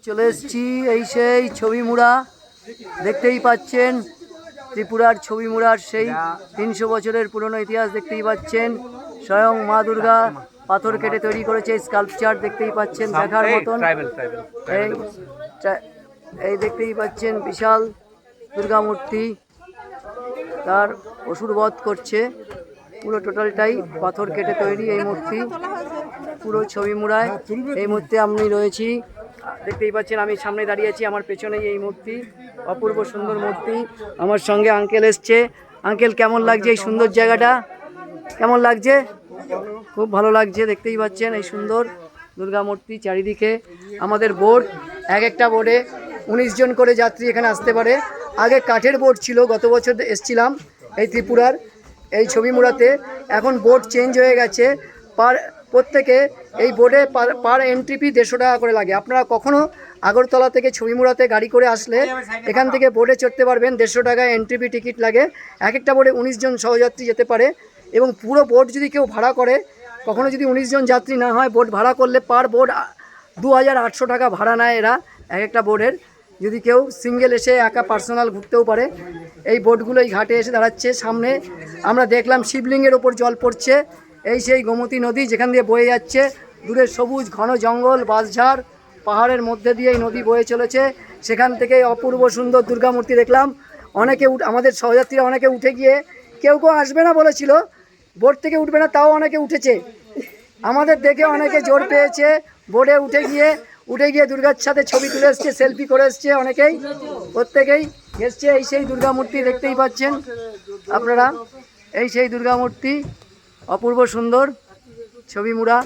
চলে এসেছি এই সেই ছবি মুড়া দেখতেই পাচ্ছেন, ত্রিপুরার ছবি মুড়ার সেই 300 বছরের পুরনো ইতিহাস দেখতেই পাচ্ছেন। স্বয়ং মা দুর্গা পাথর কেটে তৈরি করেছে স্কাল্পচার দেখতেই পাচ্ছেন, দেখার মতন। এই দেখতেই পাচ্ছেন বিশাল দুর্গা মূর্তি, তার অসুর বধ করছে। পুরো টোটালটাই পাথর কেটে তৈরি এই মূর্তি, পুরো ছবি মুড়ায় এই মূর্তি আমি রয়েছি। দেখতেই পাচ্ছেন আমি সামনে দাঁড়িয়ে আছি, আমার পেছনেই এই মূর্তি, অপূর্ব সুন্দর মূর্তি। আমার সঙ্গে আঙ্কেল এসছে। আঙ্কেল, কেমন লাগছে এই সুন্দর জায়গাটা? কেমন লাগছে? খুব ভালো লাগছে। দেখতেই পাচ্ছেন এই সুন্দর দুর্গা মূর্তি চারিদিকে। আমাদের বোর্ড, এক একটা বোর্ডে 19 জন করে যাত্রী এখানে আসতে পারে। আগে কাঠের বোর্ড ছিল, গত বছর এসছিলাম এই ত্রিপুরার এই ছবি মুড়াতে। এখন বোর্ড চেঞ্জ হয়ে গেছে। প্রত্যেকে এই বোর্ডে পার এন্ট্রি ফি 150 টাকা করে লাগে। আপনারা কখনো আগরতলা থেকে ছবি মুড়াতে গাড়ি করে আসলে এখান থেকে বোর্ডে চড়তে পারবেন। 150 টাকা এন্ট্রি ফি টিকিট লাগে। এক একটা বোর্ডে 19 জন সহযাত্রী যেতে পারে। এবং পুরো বোর্ড যদি কেউ ভাড়া করে, কখনো যদি 19 জন যাত্রী না হয়, বোর্ড ভাড়া করলে পার বোর্ড 2800 টাকা ভাড়া নেয় এরা এক একটা বোর্ডের। যদি কেউ সিঙ্গেল এসে একা পার্সোনাল ঘুরতেও পারে। এই বোটগুলো এই ঘাটে এসে দাঁড়াচ্ছে। সামনে আমরা দেখলাম শিবলিঙ্গের ওপর জল পড়ছে। এই সেই গোমতী নদী যেখান দিয়ে বয়ে যাচ্ছে। দূরে সবুজ ঘন জঙ্গল, বাঁশঝাড়, পাহাড়ের মধ্যে দিয়ে এই নদী বয়ে চলেছে। সেখান থেকে অপূর্ব সুন্দর দুর্গা মূর্তি দেখলাম। অনেকে আমাদের সহযাত্রীরা অনেকে উঠে গিয়ে, কেউ আসবে না বলেছিল, বোট থেকে উঠবে না, তাও অনেকে উঠেছে। আমাদের দেখে অনেকে জোর পেয়েছে, বোর্ডে উঠে গিয়ে দুর্গার সাথে ছবি তুলে এসছে, সেলফি করে এসছে। অনেকেই, প্রত্যেকেই এসছে। এই সেই দুর্গা মূর্তি দেখতেই পাচ্ছেন আপনারা, এই সেই দুর্গা মূর্তি, অপূর্ব সুন্দর ছবি মুড়া।